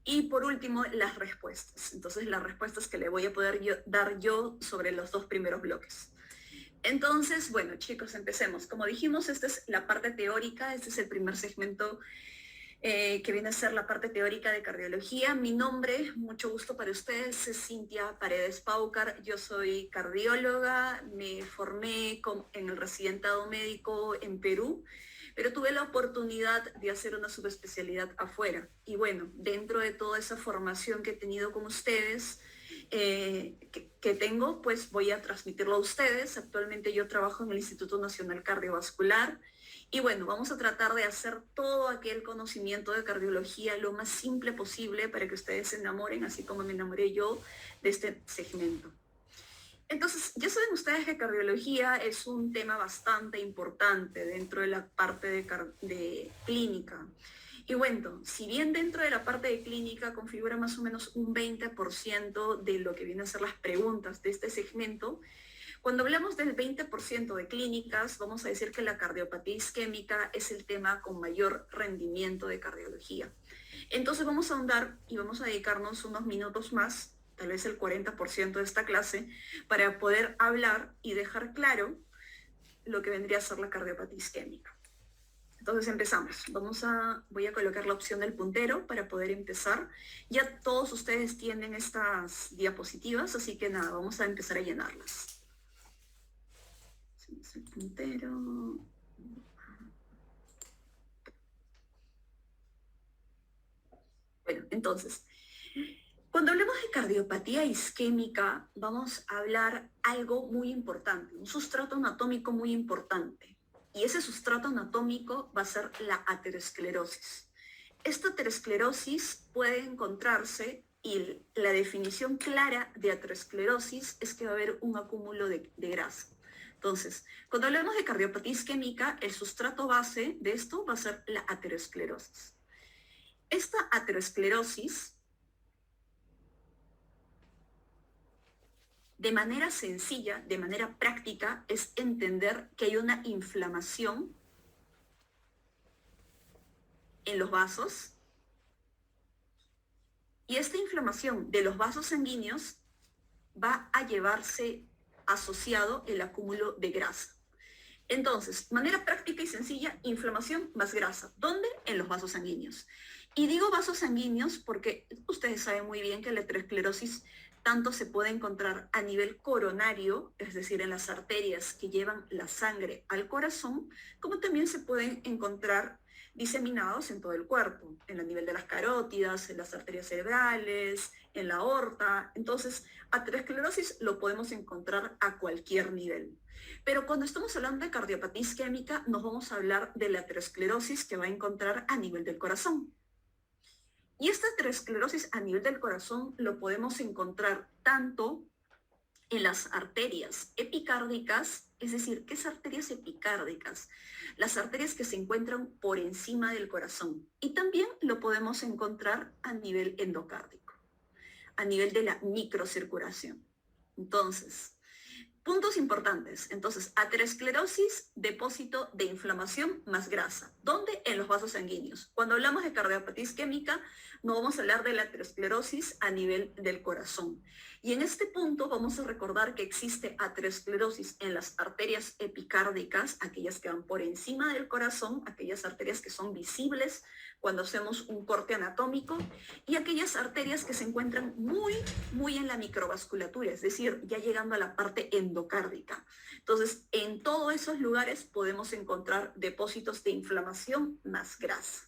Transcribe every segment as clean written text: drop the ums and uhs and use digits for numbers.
Y por último, las respuestas. Entonces, las respuestas que le voy a poder dar yo sobre los dos primeros bloques. Entonces, bueno, chicos, empecemos. Como dijimos, esta es la parte teórica, este es el primer segmento que viene a ser la parte teórica de cardiología. Mi nombre, mucho gusto para ustedes, es Cintia Paredes Paucar. Yo soy cardióloga, me formé en el residentado médico en Perú, pero tuve la oportunidad de hacer una subespecialidad afuera. Y bueno, dentro de toda esa formación que he tenido con ustedes, que tengo, pues voy a transmitirlo a ustedes. Actualmente yo trabajo en el Instituto Nacional Cardiovascular y bueno, vamos a tratar de hacer todo aquel conocimiento de cardiología lo más simple posible para que ustedes se enamoren, así como me enamoré yo de este segmento. Entonces, ya saben ustedes que cardiología es un tema bastante importante dentro de la parte de clínica. Y bueno, si bien dentro de la parte de clínica configura más o menos un 20% de lo que vienen a ser las preguntas de este segmento, cuando hablamos del 20% de clínicas, vamos a decir que la cardiopatía isquémica es el tema con mayor rendimiento de cardiología. Entonces vamos a ahondar y vamos a dedicarnos unos minutos más, tal vez el 40% de esta clase, para poder hablar y dejar claro lo que vendría a ser la cardiopatía isquémica. Entonces empezamos. Voy a colocar la opción del puntero para poder empezar. Ya todos ustedes tienen estas diapositivas, así que nada, vamos a empezar a llenarlas. Hacemos el puntero. Bueno, entonces, cuando hablemos de cardiopatía isquémica, vamos a hablar algo muy importante, un sustrato anatómico muy importante. Y ese sustrato anatómico va a ser la aterosclerosis. Esta aterosclerosis puede encontrarse, y la definición clara de aterosclerosis es que va a haber un acúmulo de grasa. Entonces, cuando hablamos de cardiopatía isquémica, el sustrato base de esto va a ser la aterosclerosis. Esta aterosclerosis, de manera sencilla, de manera práctica, es entender que hay una inflamación en los vasos y esta inflamación de los vasos sanguíneos va a llevarse asociado el acúmulo de grasa. Entonces, manera práctica y sencilla, inflamación más grasa. ¿Dónde? En los vasos sanguíneos. Y digo vasos sanguíneos porque ustedes saben muy bien que la aterosclerosis tanto se puede encontrar a nivel coronario, es decir, en las arterias que llevan la sangre al corazón, como también se pueden encontrar diseminados en todo el cuerpo, en el nivel de las carótidas, en las arterias cerebrales, en la aorta. Entonces, aterosclerosis lo podemos encontrar a cualquier nivel. Pero cuando estamos hablando de cardiopatía isquémica, nos vamos a hablar de la aterosclerosis que va a encontrar a nivel del corazón. Y esta aterosclerosis a nivel del corazón lo podemos encontrar tanto en las arterias epicárdicas, es decir, ¿qué es arterias epicárdicas? Las arterias que se encuentran por encima del corazón. Y también lo podemos encontrar a nivel endocárdico, a nivel de la microcirculación. Entonces, puntos importantes. Entonces, aterosclerosis, depósito de inflamación más grasa. ¿Dónde? En los vasos sanguíneos. Cuando hablamos de cardiopatía isquémica, no vamos a hablar de la aterosclerosis a nivel del corazón. Y en este punto vamos a recordar que existe aterosclerosis en las arterias epicárdicas, aquellas que van por encima del corazón, aquellas arterias que son visibles cuando hacemos un corte anatómico, y aquellas arterias que se encuentran muy en la microvasculatura, es decir, ya llegando a la parte endocárdica. Entonces, en todos esos lugares podemos encontrar depósitos de inflamación más grasa.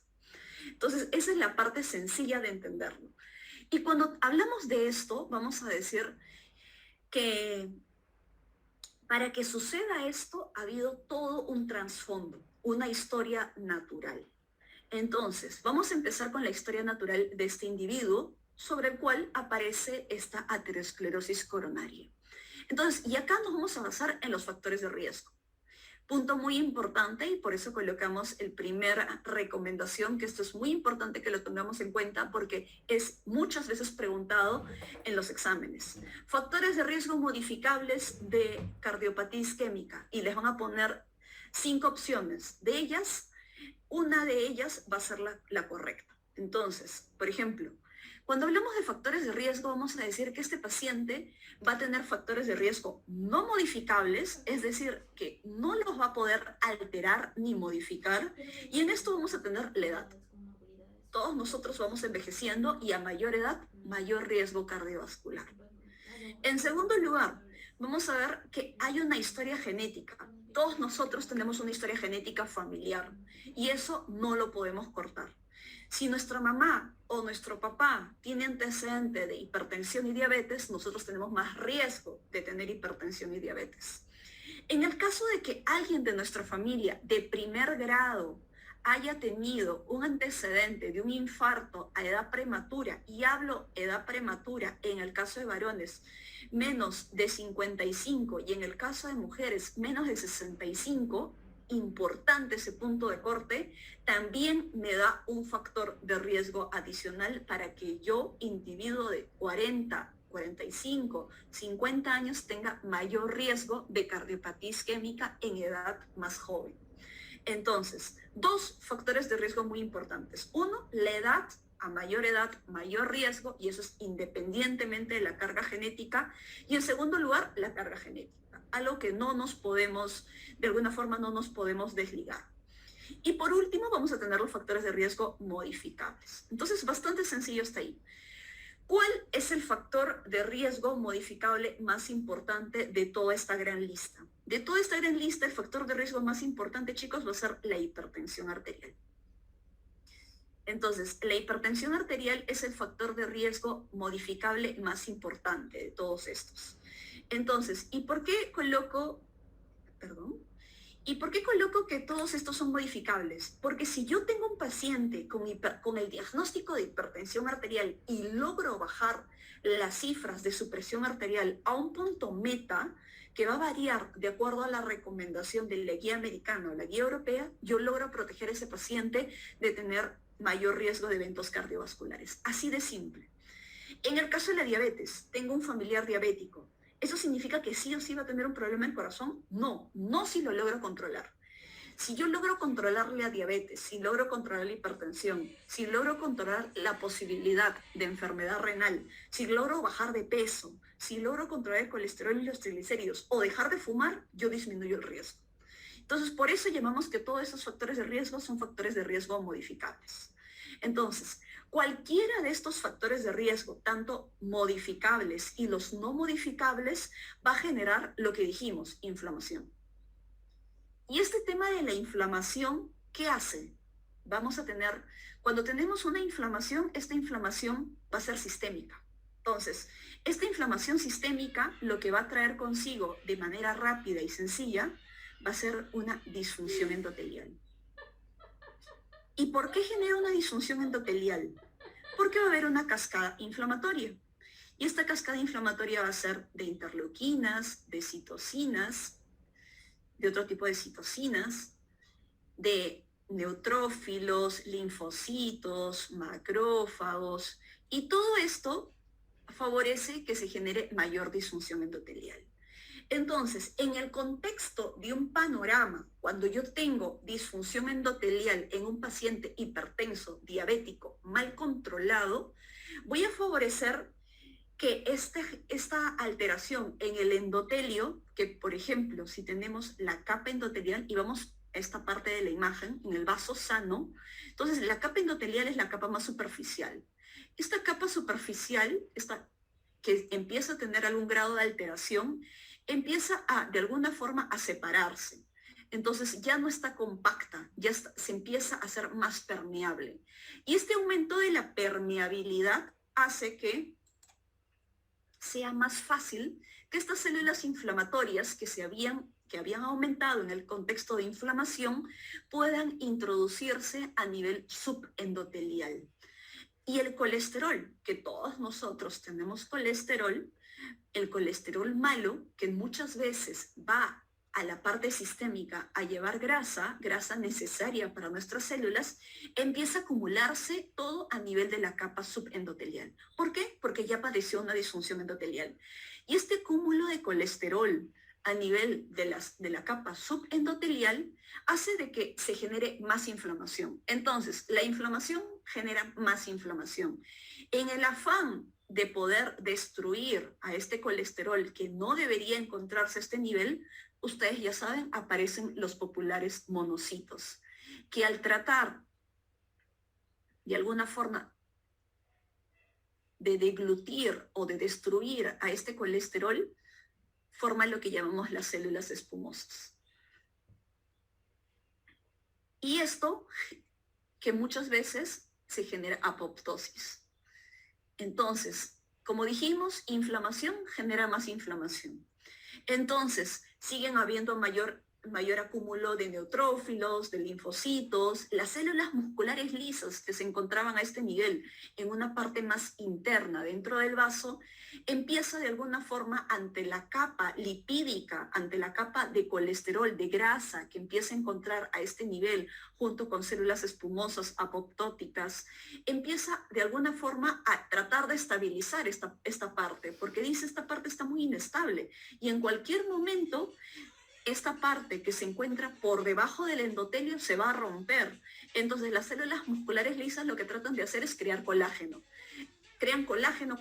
Entonces, esa es la parte sencilla de entenderlo. Y cuando hablamos de esto, vamos a decir que para que suceda esto ha habido todo un trasfondo, una historia natural. Entonces, vamos a empezar con la historia natural de este individuo sobre el cual aparece esta aterosclerosis coronaria. Entonces, y acá nos vamos a basar en los factores de riesgo. Punto muy importante y por eso colocamos el primera recomendación, que esto es muy importante que lo tengamos en cuenta porque es muchas veces preguntado en los exámenes. Factores de riesgo modificables de cardiopatía isquémica y les van a poner 5 opciones. De ellas, una de ellas va a ser la correcta. Entonces, por ejemplo, Cuando hablamos de factores de riesgo, vamos a decir que este paciente va a tener factores de riesgo no modificables, es decir, que no los va a poder alterar ni modificar, y en esto vamos a tener la edad. Todos nosotros vamos envejeciendo y a mayor edad, mayor riesgo cardiovascular. En segundo lugar, vamos a ver que hay una historia genética. Todos nosotros tenemos una historia genética familiar y eso no lo podemos cortar. Si nuestra mamá o nuestro papá tiene antecedente de hipertensión y diabetes, nosotros tenemos más riesgo de tener hipertensión y diabetes. En el caso de que alguien de nuestra familia de primer grado haya tenido un antecedente de un infarto a edad prematura, y hablo edad prematura en el caso de varones menos de 55 y en el caso de mujeres menos de 65, importante ese punto de corte, también me da un factor de riesgo adicional para que yo, individuo de 40, 45, 50 años, tenga mayor riesgo de cardiopatía isquémica en edad más joven. Entonces, dos factores de riesgo muy importantes. Uno, la edad. A mayor edad, mayor riesgo, y eso es independientemente de la carga genética. Y en segundo lugar, la carga genética, algo que no nos podemos, de alguna forma no nos podemos desligar. Y por último, vamos a tener los factores de riesgo modificables. Entonces, bastante sencillo hasta ahí. ¿Cuál es el factor de riesgo modificable más importante de toda esta gran lista? De toda esta gran lista, el factor de riesgo más importante, chicos, va a ser la hipertensión arterial. Entonces, la hipertensión arterial es el factor de riesgo modificable más importante de todos estos. Entonces, ¿y por qué coloco que todos estos son modificables? Porque si yo tengo un paciente con el diagnóstico de hipertensión arterial y logro bajar las cifras de su presión arterial a un punto meta, que va a variar de acuerdo a la recomendación de la guía americana o la guía europea, yo logro proteger a ese paciente de tener mayor riesgo de eventos cardiovasculares. Así de simple. En el caso de la diabetes, tengo un familiar diabético. ¿Eso significa que sí o sí va a tener un problema en el corazón? No, no si lo logro controlar. Si yo logro controlar la diabetes, si logro controlar la hipertensión, si logro controlar la posibilidad de enfermedad renal, si logro bajar de peso, si logro controlar el colesterol y los triglicéridos o dejar de fumar, yo disminuyo el riesgo. Entonces, por eso llamamos que todos esos factores de riesgo son factores de riesgo modificables. Entonces, cualquiera de estos factores de riesgo, tanto modificables y los no modificables, va a generar lo que dijimos, inflamación. Y este tema de la inflamación, ¿qué hace? Vamos a tener, cuando tenemos una inflamación, esta inflamación va a ser sistémica. Entonces, esta inflamación sistémica lo que va a traer consigo de manera rápida y sencilla va a ser una disfunción endotelial. ¿Y por qué genera una disfunción endotelial? Porque va a haber una cascada inflamatoria. Y esta cascada inflamatoria va a ser de interleuquinas, de citocinas, de otro tipo de citocinas, de neutrófilos, linfocitos, macrófagos, y todo esto favorece que se genere mayor disfunción endotelial. Entonces, en el contexto de un panorama, cuando yo tengo disfunción endotelial en un paciente hipertenso, diabético, mal controlado, voy a favorecer que esta alteración en el endotelio, que por ejemplo, si tenemos la capa endotelial, y vamos a esta parte de la imagen, en el vaso sano, entonces la capa endotelial es la capa más superficial. Esta capa superficial, que empieza a tener algún grado de alteración, empieza de alguna forma a separarse. Entonces ya no está compacta, se empieza a hacer más permeable. Y este aumento de la permeabilidad hace que sea más fácil que estas células inflamatorias que habían aumentado en el contexto de inflamación puedan introducirse a nivel subendotelial. Y el colesterol, que todos nosotros tenemos colesterol, el colesterol malo, que muchas veces va a la parte sistémica a llevar grasa necesaria para nuestras células, empieza a acumularse todo a nivel de la capa subendotelial. ¿Por qué? Porque ya padeció una disfunción endotelial. Y este cúmulo de colesterol a nivel de la capa subendotelial hace de que se genere más inflamación. Entonces, la inflamación generan más inflamación. En el afán de poder destruir a este colesterol que no debería encontrarse a este nivel, ustedes ya saben, aparecen los populares monocitos, que al tratar de alguna forma de deglutir o de destruir a este colesterol, forman lo que llamamos las células espumosas. Y esto que muchas veces se genera apoptosis. Entonces, como dijimos, inflamación genera más inflamación. Entonces, siguen habiendo mayor acúmulo de neutrófilos, de linfocitos, las células musculares lisas que se encontraban a este nivel en una parte más interna dentro del vaso, empieza de alguna forma ante la capa lipídica, ante la capa de colesterol, de grasa que empieza a encontrar a este nivel junto con células espumosas apoptóticas, empieza de alguna forma a tratar de estabilizar esta parte, porque dice esta parte está muy inestable y en cualquier momento esta parte que se encuentra por debajo del endotelio se va a romper. Entonces las células musculares lisas lo que tratan de hacer es crear colágeno. Crean colágeno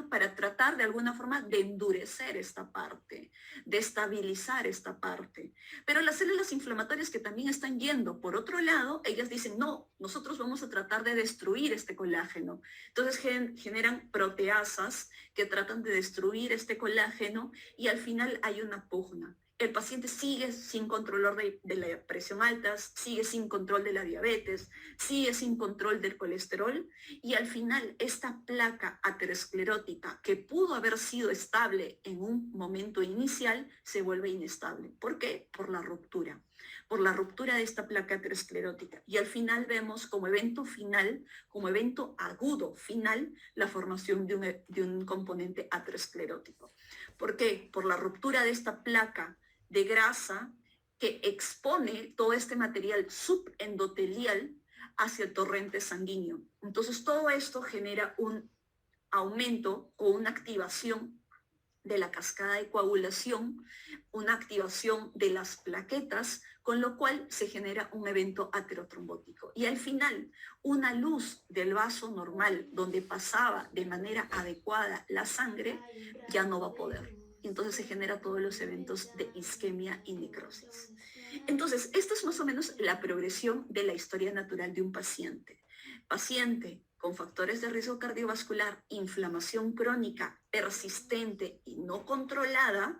para tratar de alguna forma de endurecer esta parte, de estabilizar esta parte. Pero las células inflamatorias que también están yendo por otro lado, ellas dicen, no, nosotros vamos a tratar de destruir este colágeno. Entonces generan proteasas que tratan de destruir este colágeno y al final hay una pugna. El paciente sigue sin control de la presión alta, sigue sin control de la diabetes, sigue sin control del colesterol y al final esta placa aterosclerótica que pudo haber sido estable en un momento inicial se vuelve inestable. ¿Por qué? Por la ruptura de esta placa aterosclerótica. Y al final vemos como evento final, como evento agudo final, la formación de un componente aterosclerótico. ¿Por qué? Por la ruptura de esta placa de grasa que expone todo este material subendotelial hacia el torrente sanguíneo. Entonces todo esto genera un aumento o una activación de la cascada de coagulación, una activación de las plaquetas, con lo cual se genera un evento aterotrombótico. Y al final, una luz del vaso normal, donde pasaba de manera adecuada la sangre, ya no va a poder. Entonces se generan todos los eventos de isquemia y necrosis. Entonces, esta es más o menos la progresión de la historia natural de un paciente. Paciente con factores de riesgo cardiovascular, inflamación crónica persistente y no controlada,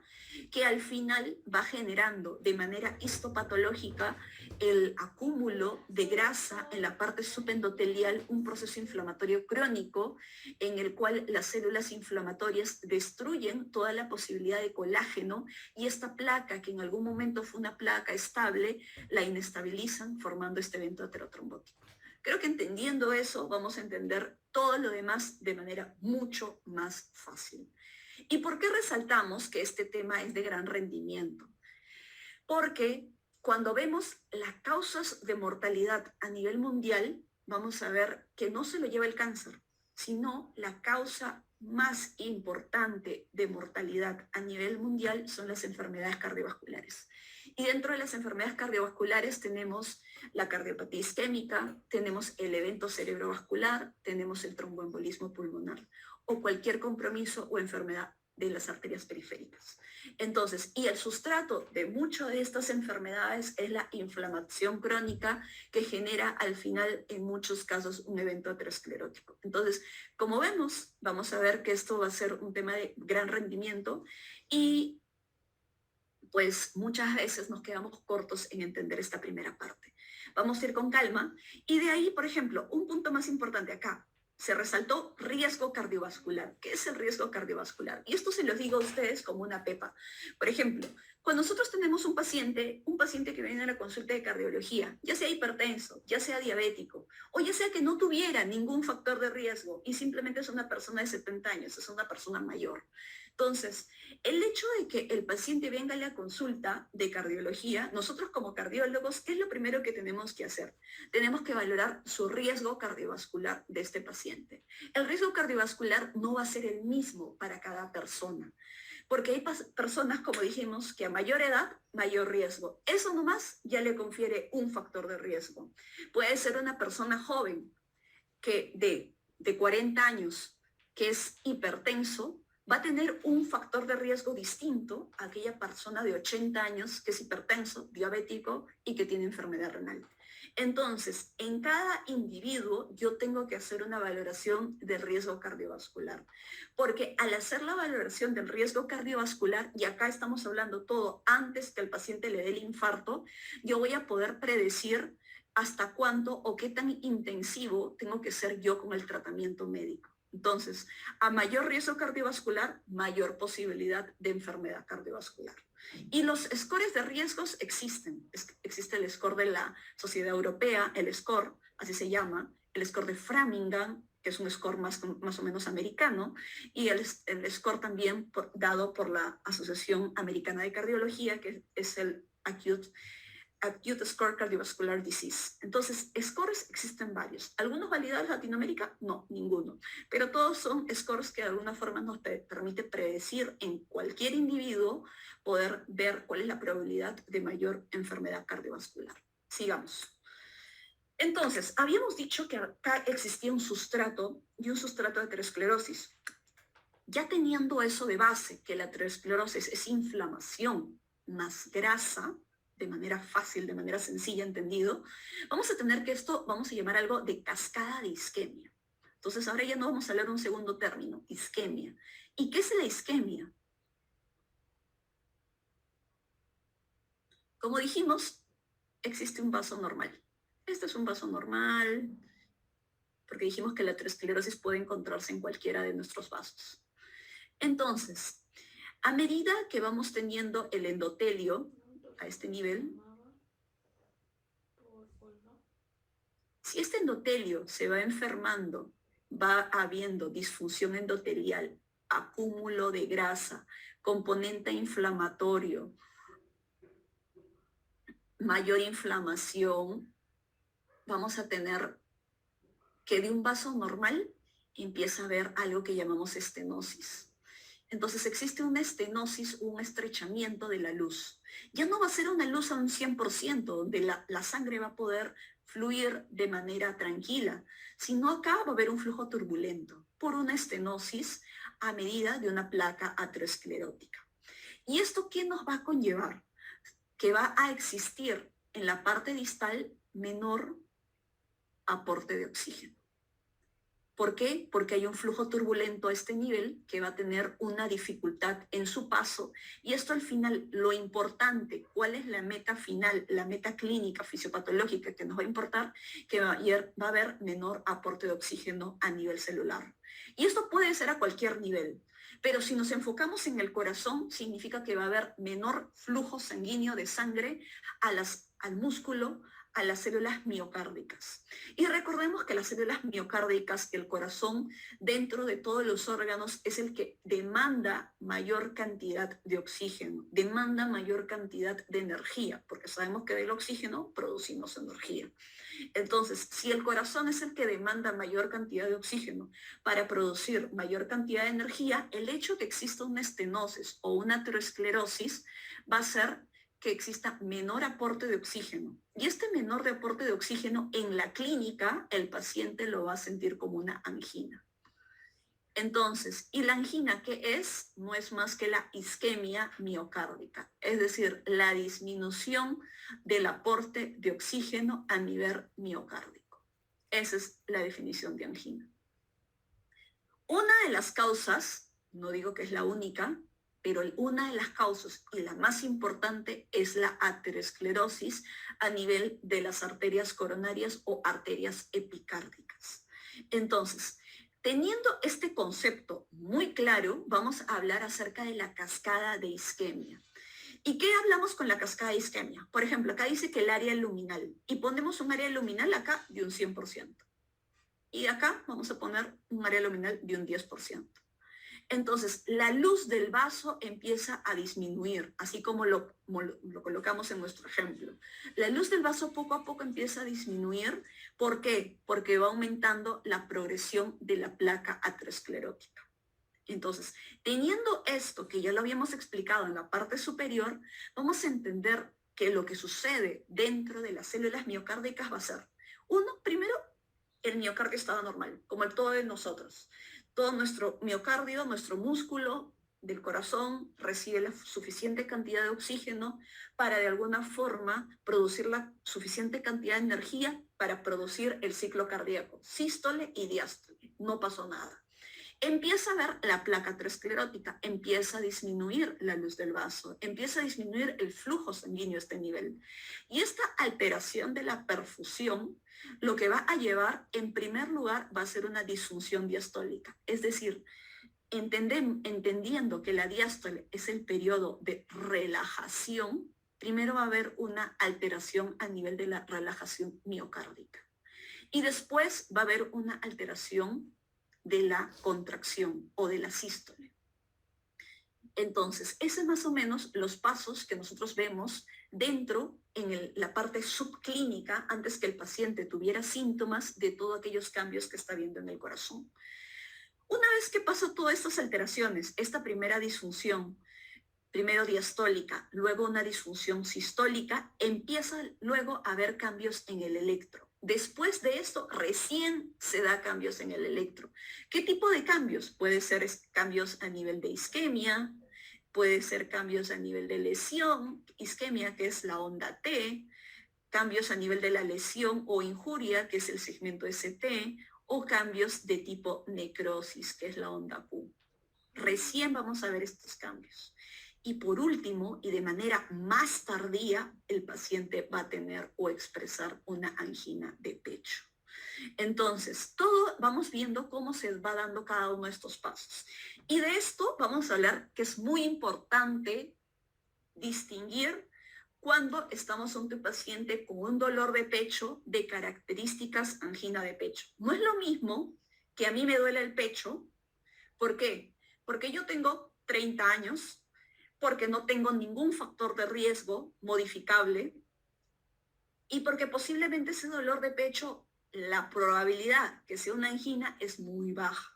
que al final va generando de manera histopatológica el acúmulo de grasa en la parte subendotelial, un proceso inflamatorio crónico en el cual las células inflamatorias destruyen toda la posibilidad de colágeno y esta placa, que en algún momento fue una placa estable, la inestabilizan formando este evento aterotrombótico. Creo que entendiendo eso vamos a entender todo lo demás de manera mucho más fácil. ¿Y por qué resaltamos que este tema es de gran rendimiento? Porque cuando vemos las causas de mortalidad a nivel mundial, vamos a ver que no se lo lleva el cáncer, sino la causa más importante de mortalidad a nivel mundial son las enfermedades cardiovasculares. Y dentro de las enfermedades cardiovasculares tenemos la cardiopatía isquémica, tenemos el evento cerebrovascular, tenemos el tromboembolismo pulmonar o cualquier compromiso o enfermedad de las arterias periféricas. Entonces, y el sustrato de muchas de estas enfermedades es la inflamación crónica que genera al final en muchos casos un evento aterosclerótico. Entonces, como vemos, vamos a ver que esto va a ser un tema de gran rendimiento y pues muchas veces nos quedamos cortos en entender esta primera parte. Vamos a ir con calma y de ahí, por ejemplo, un punto más importante acá. Se resaltó riesgo cardiovascular. ¿Qué es el riesgo cardiovascular? Y esto se los digo a ustedes como una pepa. Por ejemplo, cuando nosotros tenemos un paciente que viene a la consulta de cardiología, ya sea hipertenso, ya sea diabético, o ya sea que no tuviera ningún factor de riesgo y simplemente es una persona de 70 años, es una persona mayor. Entonces, el hecho de que el paciente venga a la consulta de cardiología, nosotros como cardiólogos, ¿qué es lo primero que tenemos que hacer? Tenemos que valorar su riesgo cardiovascular de este paciente. El riesgo cardiovascular no va a ser el mismo para cada persona, porque hay personas, como dijimos, que a mayor edad, mayor riesgo. Eso nomás ya le confiere un factor de riesgo. Puede ser una persona joven, que de 40 años que es hipertenso va a tener un factor de riesgo distinto a aquella persona de 80 años que es hipertenso, diabético y que tiene enfermedad renal. Entonces, en cada individuo yo tengo que hacer una valoración del riesgo cardiovascular, porque al hacer la valoración del riesgo cardiovascular, y acá estamos hablando todo antes que el paciente le dé el infarto, yo voy a poder predecir hasta cuánto o qué tan intensivo tengo que ser yo con el tratamiento médico. Entonces, a mayor riesgo cardiovascular, mayor posibilidad de enfermedad cardiovascular. Y los scores de riesgos existen. Existe el score de la Sociedad Europea, el score, así se llama, el score de Framingham, que es un score más o menos americano, y el score también dado por la Asociación Americana de Cardiología, que es el Acute Score Cardiovascular Disease. Entonces, scores existen varios. ¿Algunos validados en Latinoamérica? No, ninguno. Pero todos son scores que de alguna forma nos permite predecir en cualquier individuo poder ver cuál es la probabilidad de mayor enfermedad cardiovascular. Sigamos. Entonces, habíamos dicho que acá existía un sustrato y un sustrato de aterosclerosis. Ya teniendo eso de base, que la aterosclerosis es inflamación más grasa, de manera fácil, de manera sencilla, entendido, vamos a tener que esto, vamos a llamar algo de cascada de isquemia. Entonces ahora ya no vamos a hablar un segundo término, isquemia. ¿Y qué es la isquemia? Como dijimos, existe un vaso normal. Este es un vaso normal, porque dijimos que la aterosclerosis puede encontrarse en cualquiera de nuestros vasos. Entonces, a medida que vamos teniendo el endotelio a este nivel, si este endotelio se va enfermando, va habiendo disfunción endotelial, acúmulo de grasa, componente inflamatorio, mayor inflamación, vamos a tener que de un vaso normal empieza a haber algo que llamamos estenosis. Entonces existe una estenosis, un estrechamiento de la luz. Ya no va a ser una luz a un 100%, donde la sangre va a poder fluir de manera tranquila, sino acá va a haber un flujo turbulento por una estenosis a medida de una placa aterosclerótica. ¿Y esto qué nos va a conllevar? Que va a existir en la parte distal menor aporte de oxígeno. ¿Por qué? Porque hay un flujo turbulento a este nivel que va a tener una dificultad en su paso, y esto al final, lo importante, ¿cuál es la meta final, la meta clínica fisiopatológica que nos va a importar? Que va a haber menor aporte de oxígeno a nivel celular. Y esto puede ser a cualquier nivel, pero si nos enfocamos en el corazón, significa que va a haber menor flujo sanguíneo de sangre al músculo, a las células miocárdicas. Y recordemos que las células miocárdicas, el corazón, dentro de todos los órganos, es el que demanda mayor cantidad de oxígeno, demanda mayor cantidad de energía, porque sabemos que del oxígeno producimos energía. Entonces, si el corazón es el que demanda mayor cantidad de oxígeno para producir mayor cantidad de energía, el hecho de que exista una estenosis o una aterosclerosis va a ser que exista menor aporte de oxígeno. Y este menor de aporte de oxígeno en la clínica, el paciente lo va a sentir como una angina. Entonces, ¿y la angina qué es? No es más que la isquemia miocárdica, es decir, la disminución del aporte de oxígeno a nivel miocárdico. Esa es la definición de angina. Una de las causas, no digo que es la única, pero una de las causas y la más importante es la aterosclerosis a nivel de las arterias coronarias o arterias epicárdicas. Entonces, teniendo este concepto muy claro, vamos a hablar acerca de la cascada de isquemia. ¿Y qué hablamos con la cascada de isquemia? Por ejemplo, acá dice que el área luminal, y ponemos un área luminal acá de un 100%. Y acá vamos a poner un área luminal de un 10%. Entonces, la luz del vaso empieza a disminuir, así como lo colocamos en nuestro ejemplo. La luz del vaso poco a poco empieza a disminuir. ¿Por qué? Porque va aumentando la progresión de la placa aterosclerótica. Entonces, teniendo esto, que ya lo habíamos explicado en la parte superior, vamos a entender que lo que sucede dentro de las células miocárdicas va a ser, uno, primero, el miocardio estaba normal, como el todo de nosotros. Todo nuestro miocardio, nuestro músculo del corazón, recibe la suficiente cantidad de oxígeno para de alguna forma producir la suficiente cantidad de energía para producir el ciclo cardíaco, sístole y diástole. No pasó nada. Empieza a ver la placa aterosclerótica, empieza a disminuir la luz del vaso, empieza a disminuir el flujo sanguíneo a este nivel. Y esta alteración de la perfusión lo que va a llevar, en primer lugar, va a ser una disfunción diastólica. Es decir, entendiendo que la diástole es el periodo de relajación, primero va a haber una alteración a nivel de la relajación miocárdica. Y después va a haber una alteración de la contracción o de la sístole. Entonces, esos más o menos los pasos que nosotros vemos dentro, en la parte subclínica, antes que el paciente tuviera síntomas de todos aquellos cambios que está viendo en el corazón. Una vez que pasó todas estas alteraciones, esta primera disfunción, primero diastólica, luego una disfunción sistólica, empieza luego a haber cambios en el electro. Después de esto, recién se da cambios en el electro. ¿Qué tipo de cambios? Puede ser cambios a nivel de isquemia, puede ser cambios a nivel de lesión, isquemia, que es la onda T, cambios a nivel de la lesión o injuria, que es el segmento ST, o cambios de tipo necrosis, que es la onda Q. Recién vamos a ver estos cambios. Y por último, y de manera más tardía, el paciente va a tener o expresar una angina de pecho. Entonces, todo vamos viendo cómo se va dando cada uno de estos pasos. Y de esto vamos a hablar que es muy importante distinguir cuando estamos ante un paciente con un dolor de pecho de características angina de pecho. No es lo mismo que a mí me duele el pecho. ¿Por qué? Porque yo tengo 30 años, porque no tengo ningún factor de riesgo modificable y porque posiblemente ese dolor de pecho, la probabilidad que sea una angina es muy baja.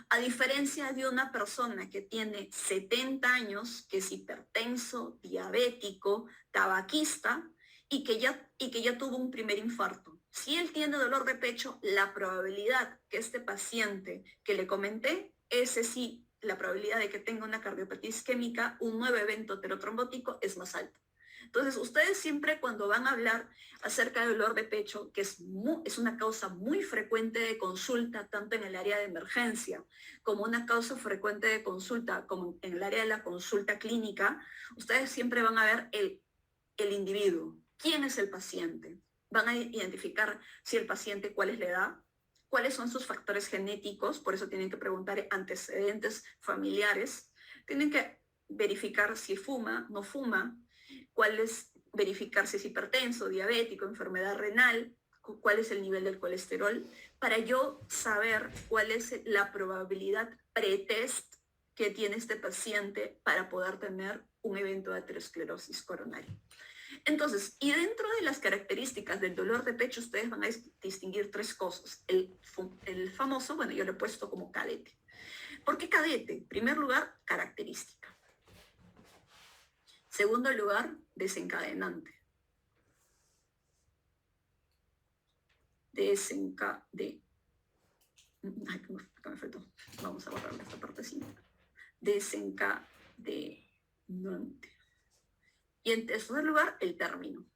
A diferencia de una persona que tiene 70 años, que es hipertenso, diabético, tabaquista y que ya tuvo un primer infarto. Si él tiene dolor de pecho, la probabilidad que este paciente que le comenté, ese sí, la probabilidad de que tenga una cardiopatía isquémica, un nuevo evento heterotrombótico, es más alta. Entonces, ustedes siempre cuando van a hablar acerca del dolor de pecho, que es una causa muy frecuente de consulta, tanto en el área de emergencia como una causa frecuente de consulta, como en el área de la consulta clínica, ustedes siempre van a ver el individuo. ¿Quién es el paciente? Van a identificar si el paciente, cuál es la edad, cuáles son sus factores genéticos, por eso tienen que preguntar antecedentes familiares, tienen que verificar si fuma, no fuma, verificar si es hipertenso, diabético, enfermedad renal, cuál es el nivel del colesterol, para yo saber cuál es la probabilidad pretest que tiene este paciente para poder tener un evento de aterosclerosis coronaria. Entonces, y dentro de las características del dolor de pecho, ustedes van a distinguir tres cosas. El famoso, bueno, yo lo he puesto como cadete. ¿Por qué cadete? En primer lugar, característica. Segundo lugar, desencadenante. Ay, acá me faltó. Vamos a borrar esta partecita. Desencadenante. Y en tercer lugar, el término.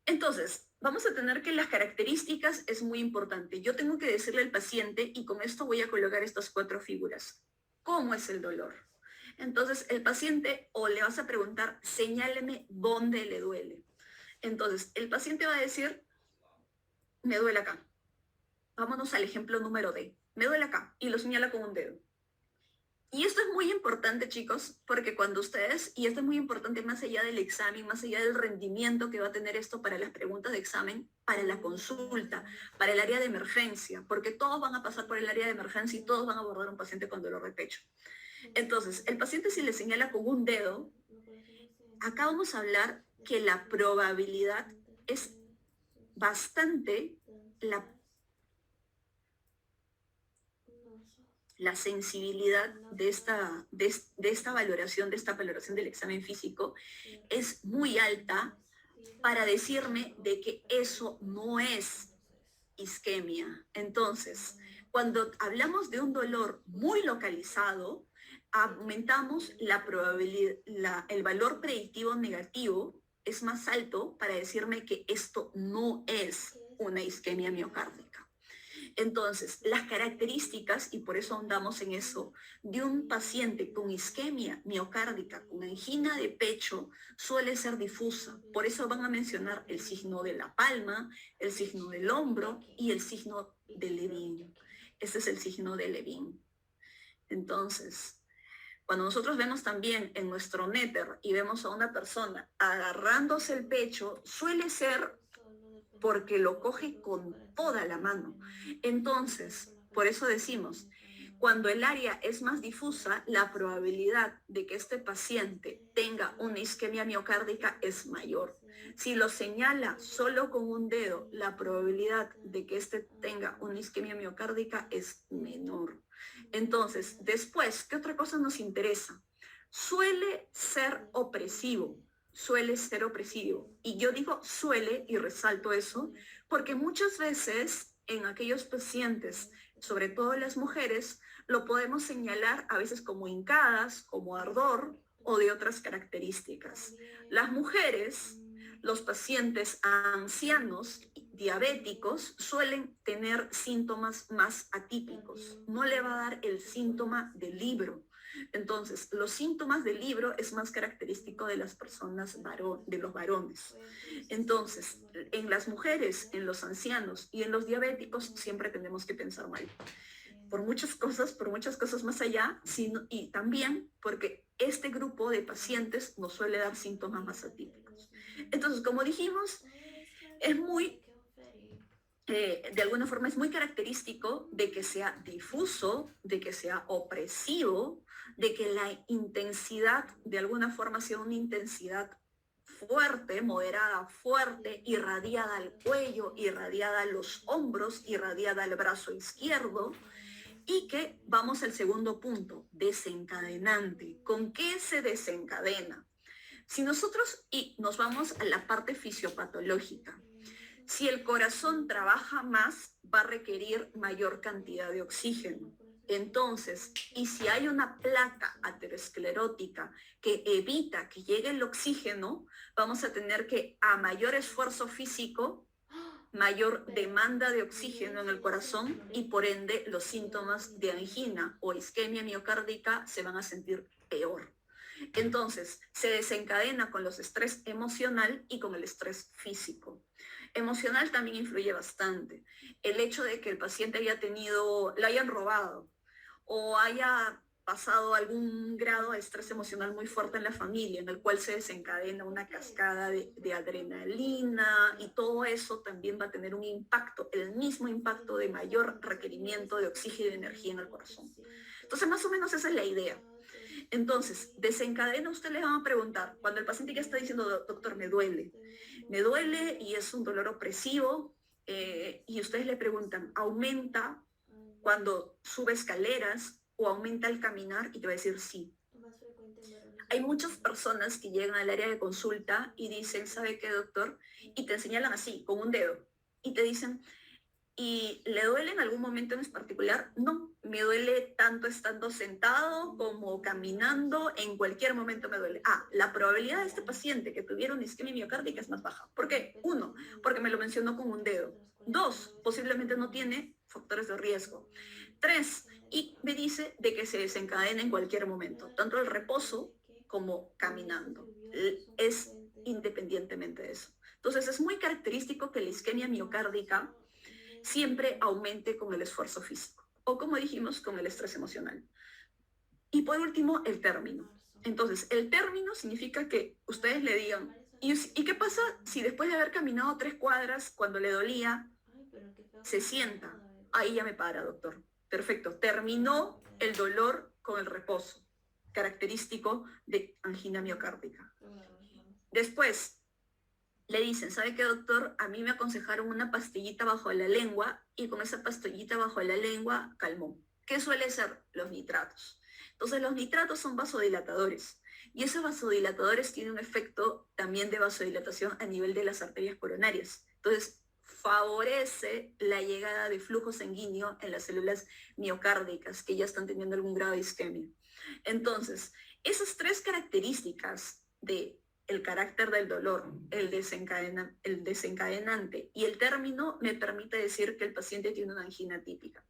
Entonces, vamos a tener que las características es muy importante. Yo tengo que decirle al paciente, y con esto voy a colocar estas 4 figuras. ¿Cómo es el dolor? Entonces, el paciente, o le vas a preguntar, señáleme dónde le duele. Entonces, el paciente va a decir, me duele acá. Vámonos al ejemplo número D. Me duele acá, y lo señala con un dedo. Y esto es muy importante, chicos, porque cuando ustedes, y esto es muy importante más allá del examen, más allá del rendimiento que va a tener esto para las preguntas de examen, para la consulta, para el área de emergencia, porque todos van a pasar por el área de emergencia y todos van a abordar a un paciente con dolor de pecho. Entonces, el paciente si le señala con un dedo, acá vamos a hablar que la probabilidad es bastante, la sensibilidad de esta valoración del examen físico es muy alta para decirme de que eso no es isquemia. Entonces, cuando hablamos de un dolor muy localizado, aumentamos la probabilidad, el valor predictivo negativo es más alto para decirme que esto no es una isquemia miocárdica. Entonces, las características, y por eso ahondamos en eso, de un paciente con isquemia miocárdica, con angina de pecho, suele ser difusa. Por eso van a mencionar el signo de la palma, el signo del hombro y el signo de Levin. Este es el signo de Levin. Entonces, cuando nosotros vemos también en nuestro néter y vemos a una persona agarrándose el pecho, suele ser porque lo coge con toda la mano. Entonces, por eso decimos, cuando el área es más difusa, la probabilidad de que este paciente tenga una isquemia miocárdica es mayor. Si lo señala solo con un dedo, la probabilidad de que este tenga una isquemia miocárdica es menor. Entonces, después, ¿qué otra cosa nos interesa? Suele ser opresivo. Y yo digo suele y resalto eso porque muchas veces en aquellos pacientes, sobre todo las mujeres, lo podemos señalar a veces como hincadas, como ardor o de otras características. Las mujeres, los pacientes ancianos, diabéticos, suelen tener síntomas más atípicos. No le va a dar el síntoma del libro. Entonces, los síntomas del libro es más característico de las personas de los varones. Entonces, en las mujeres, en los ancianos y en los diabéticos siempre tenemos que pensar mal. Por muchas cosas más allá, y también porque este grupo de pacientes nos suele dar síntomas más atípicos. Entonces, como dijimos, es muy de alguna forma es muy característico de que sea difuso, de que sea opresivo, de que la intensidad de alguna forma sea una intensidad fuerte, moderada, fuerte, irradiada al cuello, irradiada a los hombros, irradiada al brazo izquierdo. Y que vamos al segundo punto, desencadenante. ¿Con qué se desencadena? Si nosotros nos vamos a la parte fisiopatológica, si el corazón trabaja más, va a requerir mayor cantidad de oxígeno. Entonces, y si hay una placa aterosclerótica que evita que llegue el oxígeno, vamos a tener que, a mayor esfuerzo físico, mayor demanda de oxígeno en el corazón y por ende los síntomas de angina o isquemia miocárdica se van a sentir peor. Entonces, se desencadena con los estrés emocional y con el estrés físico. Emocional también influye bastante. El hecho de que el paciente lo hayan robado o haya pasado algún grado de estrés emocional muy fuerte en la familia, en el cual se desencadena una cascada de adrenalina y todo eso también va a tener un impacto, el mismo impacto de mayor requerimiento de oxígeno y de energía en el corazón. Entonces, más o menos esa es la idea. Entonces, desencadena, usted le van a preguntar, cuando el paciente ya está diciendo, doctor, me duele y es un dolor opresivo, y ustedes le preguntan, ¿aumenta cuando sube escaleras o aumenta al caminar? Y te va a decir sí. Hay muchas personas que llegan al área de consulta y dicen, ¿sabe qué, doctor? Y te señalan así, con un dedo, y te dicen, ¿y le duele en algún momento en particular? No, me duele tanto estando sentado como caminando, en cualquier momento me duele. La probabilidad de este paciente que tuviera una isquemia miocárdica es más baja. ¿Por qué? 1, porque me lo mencionó con un dedo. 2, posiblemente no tiene factores de riesgo. 3, y me dice de que se desencadena en cualquier momento, tanto el reposo como caminando. Es independientemente de eso. Entonces es muy característico que la isquemia miocárdica siempre aumente con el esfuerzo físico o, como dijimos, con el estrés emocional. Y por último, el término. Entonces, el término significa que ustedes le digan, ¿y qué pasa si después de haber caminado 3 cuadras, cuando le dolía, se sienta? Ahí ya me para, doctor. Perfecto, terminó el dolor con el reposo, característico de angina miocárdica. Después, le dicen, ¿sabe qué, doctor? A mí me aconsejaron una pastillita bajo la lengua y con esa pastillita bajo la lengua calmó. ¿Qué suele ser? Los nitratos. Entonces, los nitratos son vasodilatadores y esos vasodilatadores tienen un efecto también de vasodilatación a nivel de las arterias coronarias. Entonces, favorece la llegada de flujo sanguíneo en las células miocárdicas que ya están teniendo algún grado de isquemia. Entonces, esas tres características de el carácter del dolor, el desencadenante y el término me permite decir que el paciente tiene una angina típica.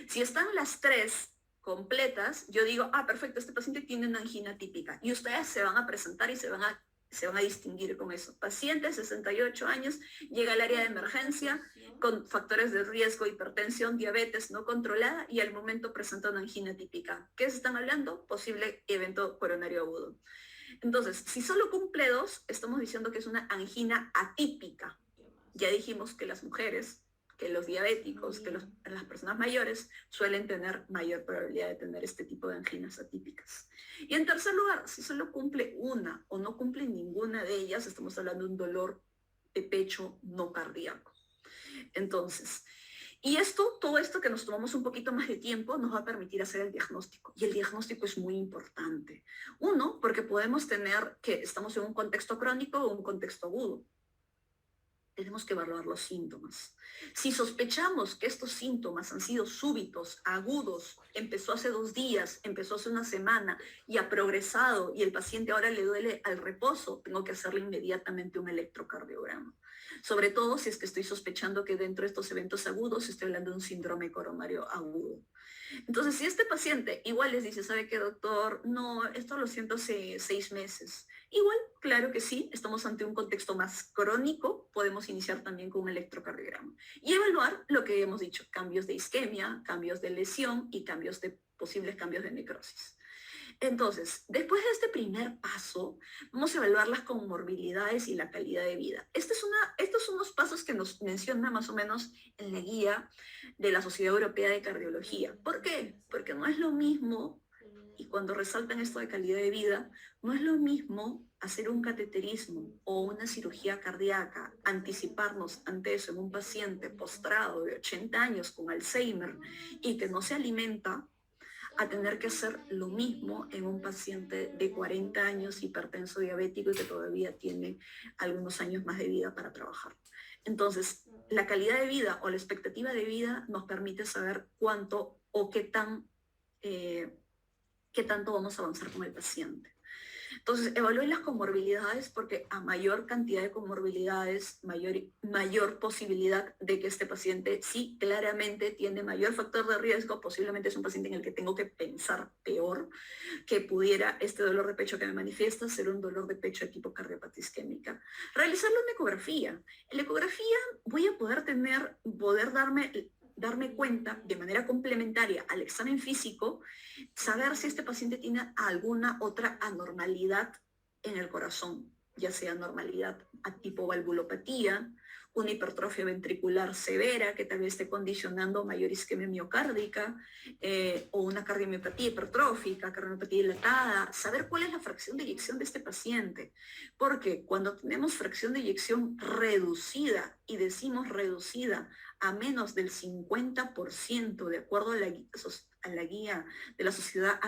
Si están las tres completas, yo digo, perfecto, este paciente tiene una angina típica. Y ustedes se van a presentar y se van a distinguir con eso. Paciente, 68 años, llega al área de emergencia con factores de riesgo, hipertensión, diabetes no controlada y al momento presenta una angina típica. ¿Qué se están hablando? Posible evento coronario agudo. Entonces, si solo cumple 2, estamos diciendo que es una angina atípica. Ya dijimos que las mujeres, que los diabéticos, que las personas mayores suelen tener mayor probabilidad de tener este tipo de anginas atípicas. Y en tercer lugar, si solo cumple una o no cumple ninguna de ellas, estamos hablando de un dolor de pecho no cardíaco. Entonces, y todo esto que nos tomamos un poquito más de tiempo nos va a permitir hacer el diagnóstico. Y el diagnóstico es muy importante. Uno, porque podemos tener que estamos en un contexto crónico o un contexto agudo. Tenemos que evaluar los síntomas. Si sospechamos que estos síntomas han sido súbitos, agudos, empezó hace 2 días, empezó hace una semana y ha progresado y el paciente ahora le duele al reposo, tengo que hacerle inmediatamente un electrocardiograma. Sobre todo si es que estoy sospechando que dentro de estos eventos agudos estoy hablando de un síndrome coronario agudo. Entonces, si este paciente igual les dice, ¿sabe qué, doctor? No, esto lo siento hace 6 meses. Igual, claro que sí, estamos ante un contexto más crónico, podemos iniciar también con un electrocardiograma y evaluar lo que hemos dicho, cambios de isquemia, cambios de lesión y posibles cambios de necrosis. Entonces, después de este primer paso, vamos a evaluar las comorbilidades y la calidad de vida. Estos son los pasos que nos menciona más o menos en la guía de la Sociedad Europea de Cardiología. ¿Por qué? Porque no es lo mismo, y cuando resaltan esto de calidad de vida, no es lo mismo hacer un cateterismo o una cirugía cardíaca, anticiparnos ante eso en un paciente postrado de 80 años con Alzheimer y que no se alimenta, a tener que hacer lo mismo en un paciente de 40 años hipertenso diabético y que todavía tiene algunos años más de vida para trabajar. Entonces, la calidad de vida o la expectativa de vida nos permite saber cuánto o qué tanto vamos a avanzar con el paciente. Entonces, evalúen las comorbilidades porque a mayor cantidad de comorbilidades, mayor posibilidad de que este paciente sí claramente tiene mayor factor de riesgo, posiblemente es un paciente en el que tengo que pensar peor, que pudiera este dolor de pecho que me manifiesta ser un dolor de pecho de tipo cardiopatía isquémica. Realizarlo en ecografía. En la ecografía voy a poder darme cuenta de manera complementaria al examen físico, saber si este paciente tiene alguna otra anormalidad en el corazón, ya sea anormalidad a tipo valvulopatía, una hipertrofia ventricular severa que tal vez esté condicionando mayor isquemia miocárdica, o una cardiomiopatía hipertrófica, cardiomiopatía dilatada, saber cuál es la fracción de eyección de este paciente. Porque cuando tenemos fracción de eyección reducida, y decimos reducida a menos del 50%, de acuerdo a la guía de la Sociedad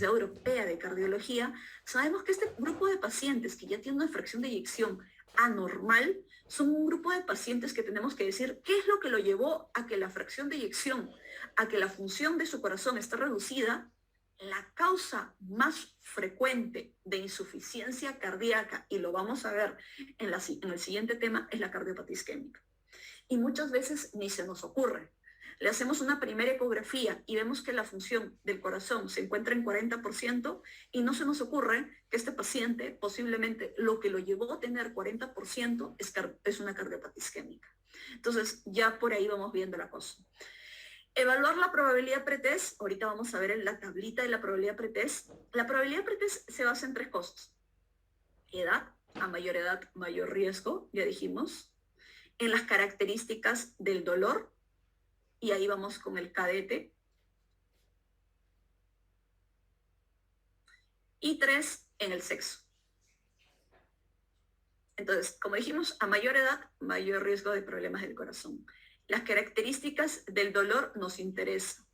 Europea de Cardiología, sabemos que este grupo de pacientes que ya tienen una fracción de eyección anormal son un grupo de pacientes que tenemos que decir qué es lo que lo llevó a que la fracción de eyección, a que la función de su corazón esté reducida. La causa más frecuente de insuficiencia cardíaca, y lo vamos a ver en el siguiente tema, es la cardiopatía isquémica. Y muchas veces ni se nos ocurre. Le hacemos una primera ecografía y vemos que la función del corazón se encuentra en 40% y no se nos ocurre que este paciente posiblemente lo que lo llevó a tener 40% es una cardiopatía isquémica. Entonces ya por ahí vamos viendo la cosa. Evaluar la probabilidad pretest. Ahorita vamos a ver en la tablita de la probabilidad pretest. La probabilidad pretest se basa en 3 cosas. Edad, a mayor edad, mayor riesgo, ya dijimos. En las características del dolor, y ahí vamos con el cadete. Y 3, en el sexo. Entonces, como dijimos, a mayor edad, mayor riesgo de problemas del corazón. Las características del dolor nos interesan.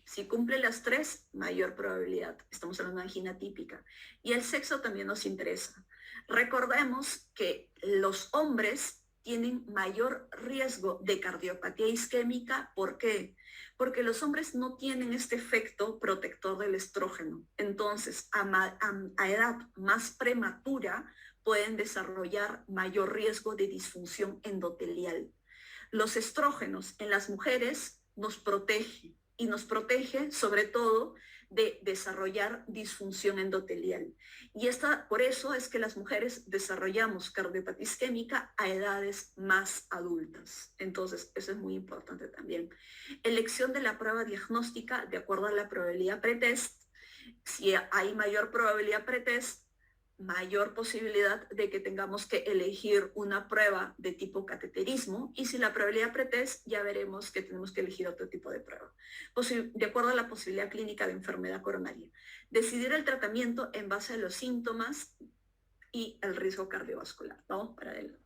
Si cumple las 3, mayor probabilidad. Estamos hablando de angina típica. Y el sexo también nos interesa. Recordemos que los hombres tienen mayor riesgo de cardiopatía isquémica. ¿Por qué? Porque los hombres no tienen este efecto protector del estrógeno. Entonces, a edad más prematura pueden desarrollar mayor riesgo de disfunción endotelial. Los estrógenos en las mujeres nos protege, y nos protege sobre todo de desarrollar disfunción endotelial. Y por eso es que las mujeres desarrollamos cardiopatía isquémica a edades más adultas. Entonces, eso es muy importante también. Elección de la prueba diagnóstica de acuerdo a la probabilidad pretest. Si hay mayor probabilidad pretest, mayor posibilidad de que tengamos que elegir una prueba de tipo cateterismo, y si la probabilidad pretest, ya veremos que tenemos que elegir otro tipo de prueba, de acuerdo a la posibilidad clínica de enfermedad coronaria. Decidir el tratamiento en base a los síntomas y el riesgo cardiovascular. Vamos para adelante.